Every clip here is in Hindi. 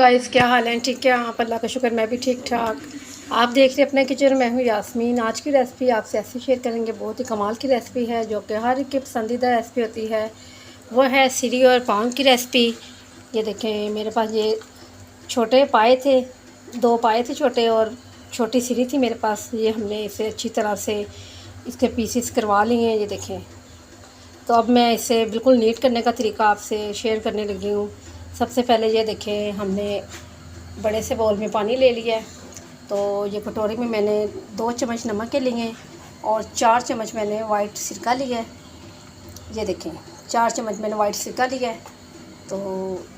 गाइस, क्या हाल है? ठीक है आप? अल्लाह का शुक्र, मैं भी ठीक ठाक। आप देख रहे हैं अपने किचन। मैं हूँ यास्मीन। आज की रेसिपी आपसे ऐसी शेयर करेंगे, बहुत ही कमाल की रेसिपी है जो कि हर एक की पसंदीदा रेसिपी होती है। वो है सिरी और पाउंड की रेसिपी। ये देखें, मेरे पास ये छोटे पाए थे, 2 पाए थे छोटे, और छोटी सिरी थी मेरे पास। ये हमने इसे अच्छी तरह से इसके पीसेस करवा लिए हैं। ये देखें, तो अब मैं इसे बिल्कुल नीट करने का तरीका आपसे शेयर करने लगी हूँ। सबसे पहले ये देखें, हमने बड़े से बाउल में पानी ले लिया है। तो ये कटोरी में मैंने 2 चम्मच नमक के लिए और 4 चम्मच मैंने वाइट सिरका लिया है। ये देखें, 4 चम्मच मैंने वाइट सिरका लिया है। तो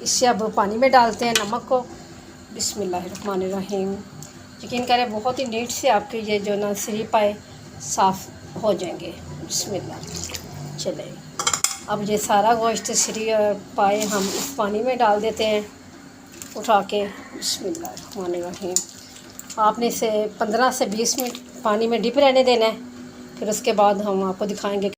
इससे अब पानी में डालते हैं नमक को। बिस्मिल्लाहिर्रहमानिर्रहीम। यकीन करें, बहुत ही नीट से आपके ये जो ना सिरी पाए साफ़ हो जाएंगे। बिस्मिल्लाह। चले, अब ये सारा गोश्त सिरी और पाए हम इस पानी में डाल देते हैं उठा के। बिस्मिल्लाहिर्रहमानिर्रहीम। आपने इसे 15 से 20 मिनट पानी में डिप रहने देना है, फिर उसके बाद हम आपको दिखाएंगे।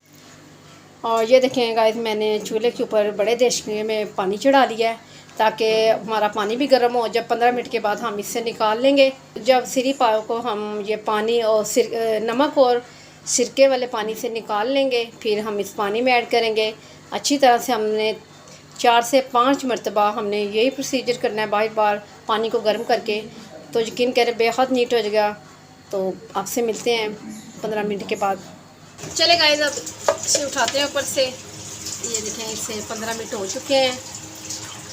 और ये देखें गाइस, मैंने चूल्हे के ऊपर बड़े देशके में पानी चढ़ा लिया है ताकि हमारा पानी भी गर्म हो। जब 15 मिनट के बाद हम इससे निकाल लेंगे। जब सिरी पाव को हम ये पानी और नमक और सिरके वाले पानी से निकाल लेंगे, फिर हम इस पानी में ऐड करेंगे। अच्छी तरह से हमने 4 से 5 मरतबा हमने यही प्रोसीजर करना है, बार बार पानी को गर्म करके। तो यकीन करें, बेहद नीट हो जाएगा। तो आपसे मिलते हैं 15 मिनट के बाद। चले गाइस, अब इसे उठाते हैं ऊपर से। ये देखें, इससे 15 मिनट हो चुके हैं,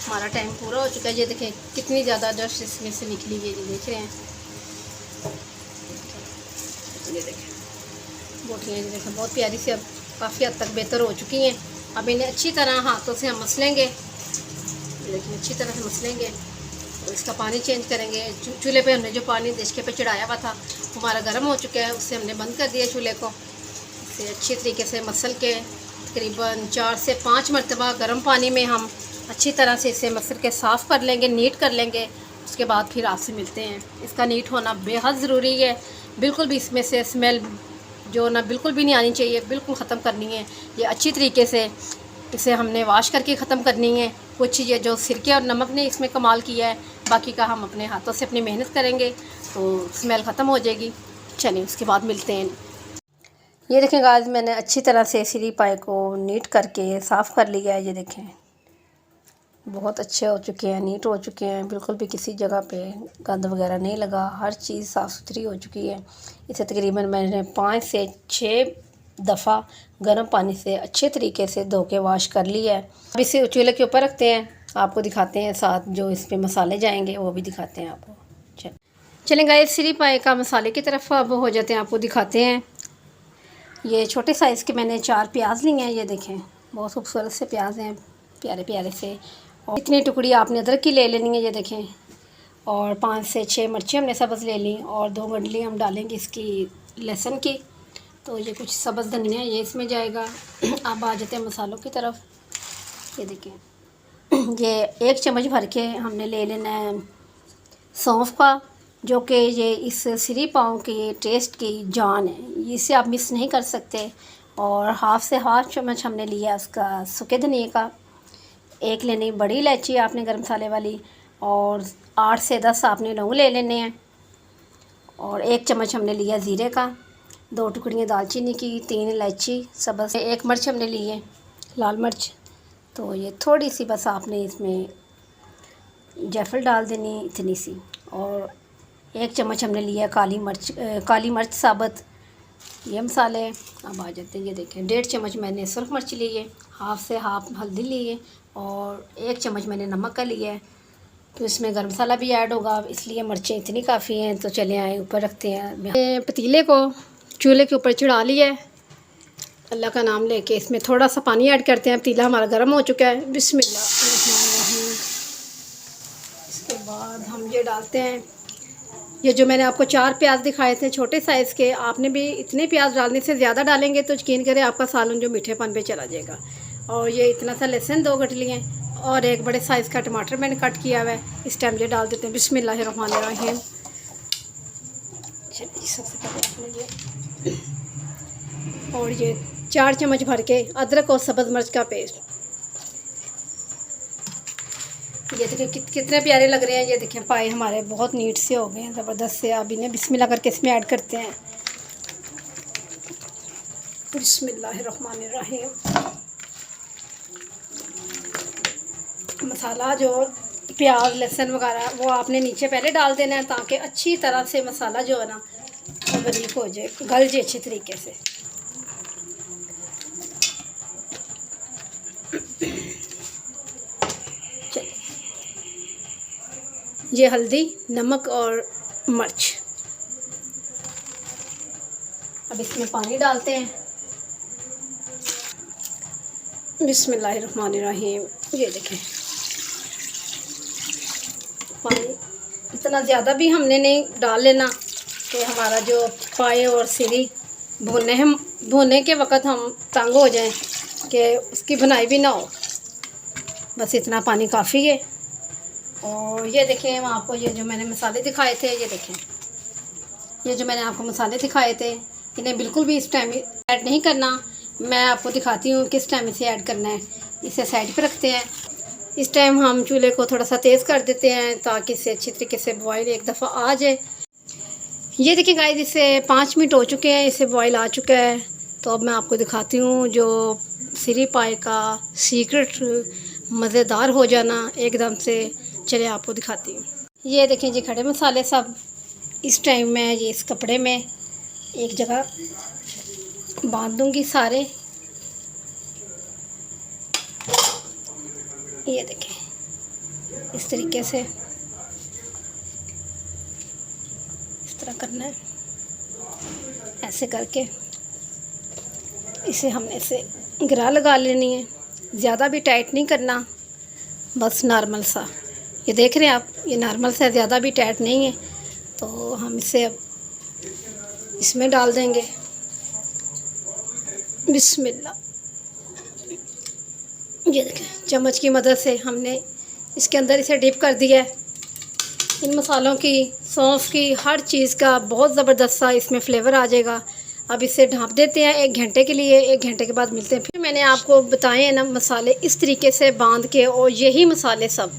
हमारा टाइम पूरा हो चुका है। ये देखें कितनी ज़्यादा डस्ट इसमें से निकली है। ये देख रहे हैं, ये देखें बोटियाँ। ये देखें बहुत प्यारी सी अब काफ़ी हद तक बेहतर हो चुकी हैं। अब इन्हें अच्छी तरह हाथों से हम मसलेंगे। लेकिन अच्छी तरह से मसलेंगे और इसका पानी चेंज करेंगे। चूल्हे पे हमने जो पानी देशके पे चढ़ाया हुआ था हमारा गर्म हो चुका है, उससे हमने बंद कर दिया चूल्हे को। इसे अच्छी तरीके से मसल के तकरीबन 4 से 5 मरतबा गर्म पानी में हम अच्छी तरह से इसे मसल के साफ़ कर लेंगे, नीट कर लेंगे। उसके बाद फिर आपसे मिलते हैं। इसका नीट होना बेहद ज़रूरी है। बिल्कुल भी इसमें से स्मेल जो ना बिल्कुल भी नहीं आनी चाहिए, बिल्कुल ख़त्म करनी है। ये अच्छी तरीके से इसे हमने वॉश करके ख़त्म करनी है। कुछ ये जो सिरके और नमक ने इसमें कमाल किया है, बाकी का हम अपने हाथों से अपनी मेहनत करेंगे तो स्मेल ख़त्म हो जाएगी। चलिए उसके बाद मिलते हैं। ये देखें गाइस, मैंने अच्छी तरह से सिरी पाए को नीट करके साफ़ कर लिया है। ये देखें बहुत अच्छे हो चुके हैं, नीट हो चुके हैं। बिल्कुल भी किसी जगह पे गंद वगैरह नहीं लगा, हर चीज़ साफ़ सुथरी हो चुकी है। इसे तकरीबन मैंने 5 से 6 दफ़ा गर्म पानी से अच्छे तरीके से धो के वॉश कर लिया है। अब इसे चूल्हे के ऊपर रखते हैं, आपको दिखाते हैं, साथ जो इस पर मसाले जाएंगे वो भी दिखाते हैं आपको। चलें गाइस, सिरी पाए का मसाले की तरफ अब हो जाते हैं, आपको दिखाते हैं। ये छोटे साइज़ के मैंने 4 प्याज लिए हैं। ये देखें बहुत खूबसूरत से प्याज हैं, प्यारे प्यारे से। और इतनी टुकड़ी आपने अदरक की ले लेनी है। ये देखें, और 5 से 6 मिर्चें हमने सब्ज़ ले ली, और 2 गंडली हम डालेंगे इसकी लहसुन की। तो ये कुछ सब्ज़ धनिया ये इसमें जाएगा। अब आ जाते हैं मसालों की तरफ। ये देखें, ये 1 चम्मच भर के हमने ले लेना है सौंफ का, जो कि ये इस सिरी पाव के टेस्ट की जान है, इसे आप मिस नहीं कर सकते। और हाफ़ चम्मच हमने लिया उसका सूखे धनिए का। 1 लेनी बड़ी इलायची आपने गर्म मसाले वाली, और 8 से 10 आपने लौंग ले लेने हैं। और 1 चम्मच हमने लिया ज़ीरे का, 2 टुकड़ियाँ दालचीनी की, 3 इलायची सब्ज़, 1 मिर्च हमने ली है लाल मिर्च। तो ये थोड़ी सी बस आपने इसमें जायफल डाल देनी, इतनी सी। और 1 चम्मच हमने लिया काली मिर्च साबुत। ये मसाले अब आ जाते हैं। ये देखें 1.5 चम्मच मैंने सुरख मिर्च ली है, हाफ़ से हाफ़ हल्दी ली है, और 1 चम्मच मैंने नमक का लिया है। तो इसमें गर्म मसाला भी ऐड होगा, इसलिए मिर्चें इतनी काफ़ी हैं। तो चले आए ऊपर रखते हैं। पतीले को चूल्हे के ऊपर चढ़ा लिया है, अल्लाह का नाम लेके इसमें थोड़ा सा पानी ऐड करते हैं। पतीला हमारा गर्म हो चुका है। बिस्मिल्लाह। इसके बाद हम ये डालते हैं, ये जो मैंने आपको 4 प्याज दिखाए थे छोटे साइज़ के, आपने भी इतने प्याज डालने से ज़्यादा डालेंगे तो यकीन करें आपका सालन जो मीठेपन पे चला जाएगा। और ये इतना सा लहसुन 2 गठली हैं, और 1 बड़े साइज़ का टमाटर मैंने कट किया हुआ है। इस टाइम ये डाल देते हैं। बिस्मिल्लाहिर्रहमानिर्रहीम। चलिए सबसे पहले ये, और ये 4 चम्मच भर के अदरक और सब्ज़ मिर्च का पेस्ट। ये देखिए कितने प्यारे लग रहे हैं। ये देखें पाए हमारे बहुत नीट से हो गए हैं, ज़बरदस्त से। अब इन्हें बिस्मिल्लाह करके इसमें ऐड करते हैं। बिस्मिल्लाहिर्रहमानिर्रहीम। मसाला जो प्याज लहसुन वगैरह वो आपने नीचे पहले डाल देना है, ताकि अच्छी तरह से मसाला जो है ना वो बारीक हो जाए, गल जाए अच्छी तरीके से। ये हल्दी, नमक और मिर्च। अब इसमें पानी डालते हैं। बिस्मिल्लाहिर्रहमानिर्रहीम। ये देखें पानी इतना ज़्यादा भी हमने नहीं डाल लेना कि हमारा जो पाए और सिरी भुनने के वक़्त हम तंग हो जाएं कि उसकी भुनाई भी ना हो। बस इतना पानी काफ़ी है। और ये देखें मैं आपको ये जो मैंने मसाले दिखाए थे, ये देखें ये जो मैंने आपको मसाले दिखाए थे, इन्हें बिल्कुल भी इस टाइम ऐड नहीं करना। मैं आपको दिखाती हूँ किस टाइम इसे ऐड करना है। इसे साइड पे रखते हैं। इस टाइम हम चूल्हे को थोड़ा सा तेज़ कर देते हैं ताकि इसे अच्छी तरीके से बॉयल एक दफ़ा आ जाए। ये देखिए गाइस, इसे 5 मिनट हो चुके हैं, इसे बॉयल आ चुका है। तो अब मैं आपको दिखाती हूँ जो सिरी पाए का सीक्रेट मज़ेदार हो जाना एकदम से। चलिए आपको दिखाती हूँ। ये देखें जी खड़े मसाले सब इस टाइम मैं ये इस कपड़े में एक जगह बांध दूँगी सारे। ये देखें इस तरीके से, इस तरह करना है। ऐसे करके इसे हमने से गिरा लगा लेनी है। ज़्यादा भी टाइट नहीं करना, बस नॉर्मल सा। ये देख रहे हैं आप, ये नॉर्मल सा, ज़्यादा भी टाइट नहीं है। तो हम इसे अब इसमें डाल देंगे। बिस्मिल्लाह। ये देखें चम्मच की मदद से हमने इसके अंदर इसे डिप कर दिया है। इन मसालों की, सौंफ की, हर चीज़ का बहुत ज़बरदस्त सा इसमें फ्लेवर आ जाएगा। अब इसे ढाँप देते हैं 1 घंटे के लिए। 1 घंटे के बाद मिलते हैं। फिर मैंने आपको बताए हैं ना मसाले इस तरीके से बांध के, और यही मसाले सब,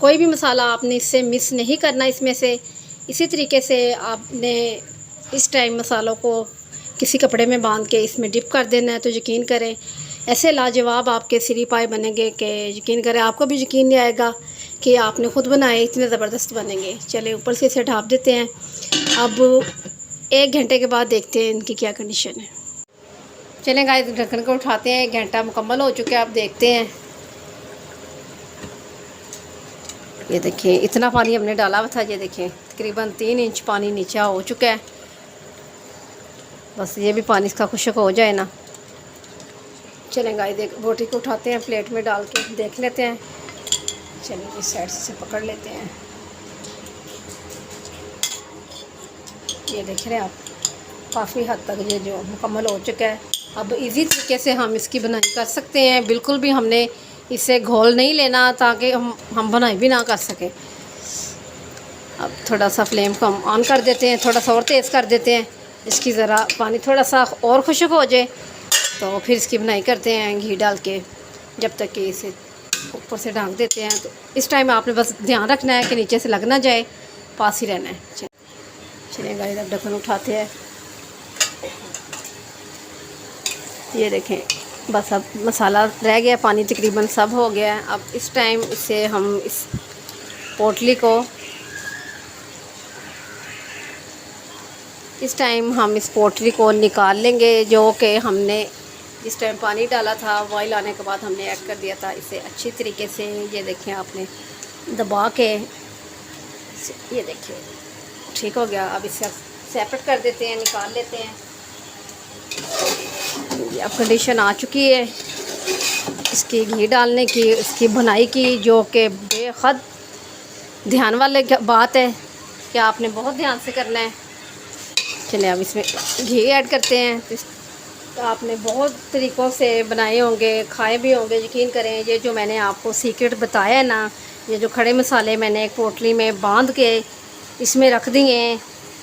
कोई भी मसाला आपने इससे मिस नहीं करना इसमें से। इसी तरीके से आपने इस टाइम मसालों को किसी कपड़े में बांध के इसमें डिप कर देना है। तो यकीन करें ऐसे लाजवाब आपके सिरी पाए बनेंगे कि यकीन करें आपको भी यकीन नहीं आएगा कि आपने ख़ुद बनाए, इतने ज़बरदस्त बनेंगे। चले ऊपर से इसे ढाँप देते हैं। अब 1 घंटे के बाद देखते हैं इनकी क्या कंडीशन है। चलें गाइस, ढक्कन को उठाते हैं। 1 घंटा मुकम्मल हो चुका है। अब देखते हैं। ये देखिए इतना पानी हमने डाला हुआ था। ये देखें तकरीबन 3 इंच पानी नीचे हो चुका है। बस ये भी पानी इसका खुश्क हो जाए ना। चलें गाइस, देख रोटी को उठाते हैं, प्लेट में डाल के देख लेते हैं। चलिए इस साइड से पकड़ लेते हैं। ये देख रहे हैं आप, काफ़ी हद तक ये जो मुकम्मल हो चुका है। अब इजी तरीके से हम इसकी बनाई कर सकते हैं। बिल्कुल भी हमने इसे घोल नहीं लेना ताकि हम बनाई भी ना कर सकें। अब थोड़ा सा फ्लेम को हम ऑन कर देते हैं, थोड़ा सा और तेज़ कर देते हैं। इसकी ज़रा पानी थोड़ा सा और खुश्क हो जाए तो फिर इसकी बनाई करते हैं घी डाल के, जब तक कि इसे ऊपर से ढक देते हैं। तो इस टाइम आपने बस ध्यान रखना है कि नीचे से लग ना जाए, पास ही रहना है। चलिए गाइस, अब ढक्कन उठाते हैं। ये देखें बस अब मसाला रह गया, पानी तकरीबन सब हो गया है। अब इस टाइम इसे हम इस पोटली को निकाल लेंगे, जो कि हमने जिस टाइम पानी डाला था बॉयल आने के बाद हमने ऐड कर दिया था। इसे अच्छी तरीके से ये देखें आपने दबा के, ये देखिए ठीक हो गया। अब इसे सेपरेट कर देते हैं, निकाल लेते हैं। अब कंडीशन आ चुकी है इसकी घी डालने की, इसकी भुनाई की, जो कि बेहद ध्यान वाले बात है कि आपने बहुत ध्यान से करना है। चलिए अब इसमें घी ऐड करते हैं। तो आपने बहुत तरीक़ों से बनाए होंगे, खाए भी होंगे। यकीन करें ये जो मैंने आपको सीक्रेट बताया है ना, ये जो खड़े मसाले मैंने एक पोटली में बांध के इसमें रख दिए हैं,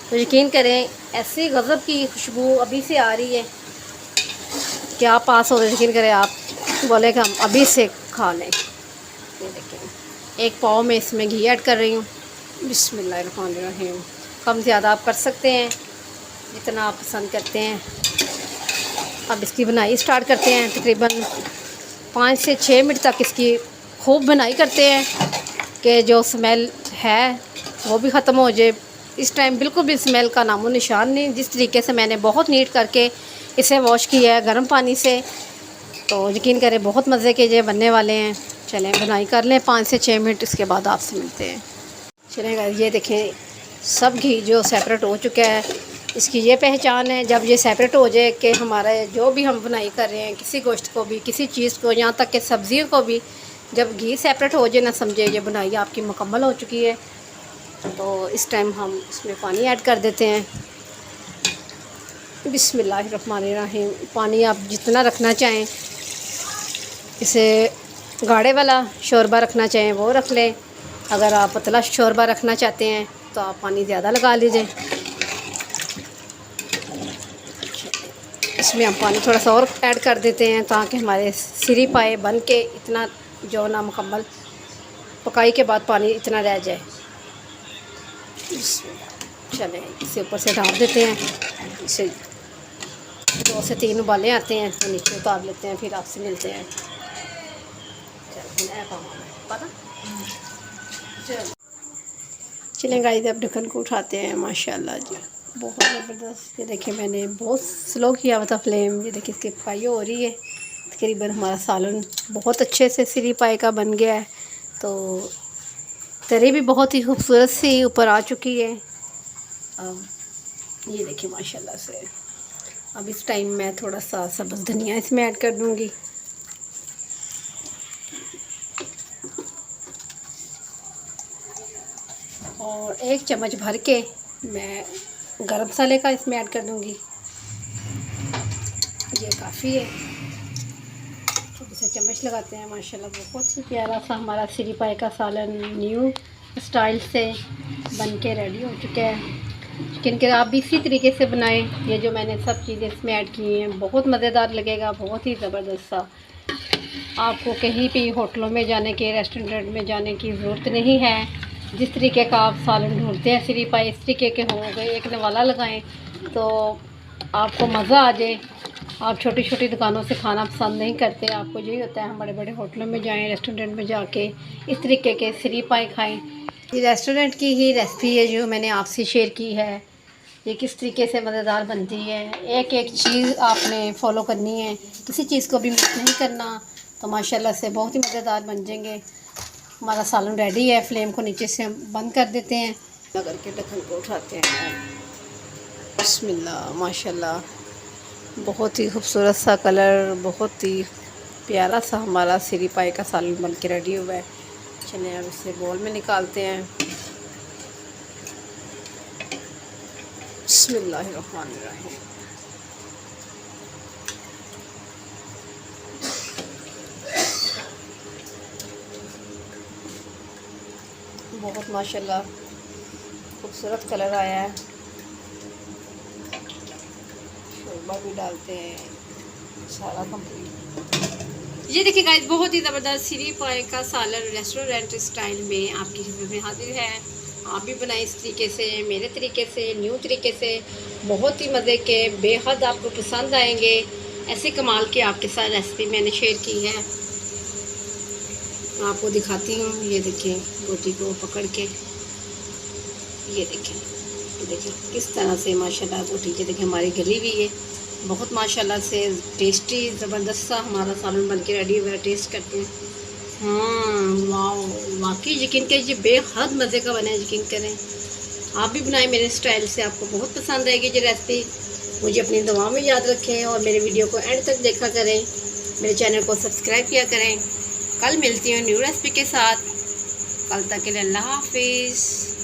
तो यकीन करें ऐसी गज़ब की खुशबू अभी से आ रही है कि आप पास हो गए। यकीन करें आप बोले कि हम अभी से खा लें। ये देखें 1 पाव में इसमें घी ऐड कर रही हूँ। बिस्मिल्लाहिर्रहमानिर्रहीम। कम ज़्यादा आप कर सकते हैं जितना आप पसंद करते हैं। अब इसकी बनाई स्टार्ट करते हैं। तकरीबन 5 से 6 मिनट तक इसकी खूब बनाई करते हैं कि जो स्मेल है वो भी ख़त्म हो जाए। इस टाइम बिल्कुल भी स्मेल का नामो निशान नहीं। जिस तरीके से मैंने बहुत नीट करके इसे वॉश किया है गर्म पानी से, तो यकीन करें बहुत मज़े के ये बनने वाले हैं। चलें बनाई कर लें 5 से 6 मिनट, इसके बाद आपसे मिलते हैं। चलेगा, ये देखें सब घी जो सेपरेट हो चुका है। इसकी ये पहचान है जब ये सेपरेट हो जाए कि हमारा जो भी हम बुनाई कर रहे हैं, किसी गोश्त को भी, किसी चीज़ को, यहाँ तक कि सब्ज़ियों को भी, जब घी सेपरेट हो जाए ना, समझे ये बुनाई आपकी मुकम्मल हो चुकी है। तो इस टाइम हम इसमें पानी ऐड कर देते हैं। बिस्मिल्लाहिर्रहमानिर्रहीम। पानी आप जितना रखना चाहें, इसे गाढ़े वाला शोरबा रखना चाहें वो रख लें। अगर आप पतला शोरबा रखना चाहते हैं तो आप पानी ज़्यादा लगा लीजिए। इसमें हम पानी थोड़ा सा और ऐड कर देते हैं ताकि हमारे सिरी पाए बन के इतना जो ना मुकम्मल पकाई के बाद पानी इतना रह जाए। चलें, इसे ऊपर से ढाँप देते हैं। इसे 2 से 3 उबाले आते हैं तो नीचे उतार लेते हैं, फिर आपसे मिलते हैं। चलें गाइस, अब ढक्कन को उठाते हैं। माशाल्लाह जी बहुत ज़बरदस्त। ये देखिए मैंने बहुत स्लो किया हुआ था फ्लेम। ये देखिए इसकी पकाई हो रही है। तकरीबन हमारा सालन बहुत अच्छे से सिरी पाए का बन गया है। तो तरी भी बहुत ही खूबसूरत सी ऊपर आ चुकी है। अब ये देखिए माशाल्लाह से। अब इस टाइम मैं थोड़ा सा सब्ज़ धनिया इसमें ऐड कर दूँगी। और 1 चम्मच भर के मैं गरम मसाले का इसमें ऐड कर दूँगी। ये काफ़ी है। छोटे से चम्मच लगाते हैं। माशाल्लाह बहुत ही प्यारा सा हमारा सिरी पाए का सालन न्यू स्टाइल से बन के रेडी हो चुका है। चिकन के आप भी इसी तरीके से बनाएं। ये जो मैंने सब चीज़ें इसमें ऐड की हैं बहुत मज़ेदार लगेगा, बहुत ही ज़बरदस्त सा। आपको कहीं भी होटलों में जाने के, रेस्टोरेंट में जाने की ज़रूरत नहीं है। जिस तरीके का आप सालन ढूंढते हैं सिरी पाए, इस तरीके के हो गए। एक नवाला लगाएं तो आपको मज़ा आ जाए। आप छोटी छोटी दुकानों से खाना पसंद नहीं करते, आपको यही होता है हम बड़े बड़े होटलों में जाएं, रेस्टोरेंट में जाके इस तरीके के सिरी पाए खाएं। ये रेस्टोरेंट की ही रेसिपी है जो मैंने आपसे शेयर की है। ये किस तरीके से मज़ेदार बनती है। एक एक चीज़ आपने फॉलो करनी है, किसी चीज़ को भी मिस नहीं करना। तो माशाल्लाह से बहुत ही मज़ेदार बन जाएंगे। हमारा सालन रेडी है। फ्लेम को नीचे से हम बंद कर देते हैं। करके ढक्कन को उठाते हैं। बिस्मिल्लाह। माशाल्लाह बहुत ही खूबसूरत सा कलर, बहुत ही प्यारा सा हमारा सिरी पाए का सालन बन के रेडी हुआ है। चलिए अब इसे बोल में निकालते हैं। बिस्मिल्लाहिर्रहमानिर्रहीम। बहुत माशाल्लाह खूबसूरत कलर आया है। शोरबा भी डालते हैं, सारा कंप्लीट। ये देखिए गाइस बहुत ही ज़बरदस्त सिरी पाए का सालन रेस्टोरेंट स्टाइल में आपकी खिदमत में हाजिर है। आप भी बनाएं इस तरीके से, मेरे तरीके से, न्यू तरीके से। बहुत ही मज़े के, बेहद आपको पसंद आएंगे। ऐसे कमाल के आपके साथ रेसिपी मैंने शेयर की है। आपको दिखाती हूँ। ये देखिए रोटी को पकड़ के, ये देखिए किस तरह से माशाल्लाह रोटी के देखिए हमारी गली हुई है। बहुत माशाल्लाह से टेस्टी ज़बरदस्त सा हमारा सालन बन के रेडी हुआ है। टेस्ट करते हैं। वाह, वाकई यकीन करें ये बेहद मज़े का बना है। यकीन करें आप भी बनाएं मेरे स्टाइल से, आपको बहुत पसंद आएगी ये रेसिपी। मुझे अपनी दुआ में याद रखें और मेरे वीडियो को एंड तक देखा करें। मेरे चैनल को सब्सक्राइब किया करें। कल मिलती हूँ न्यू रेसिपी के साथ। कल तक के लिए अल्लाह हाफिज़।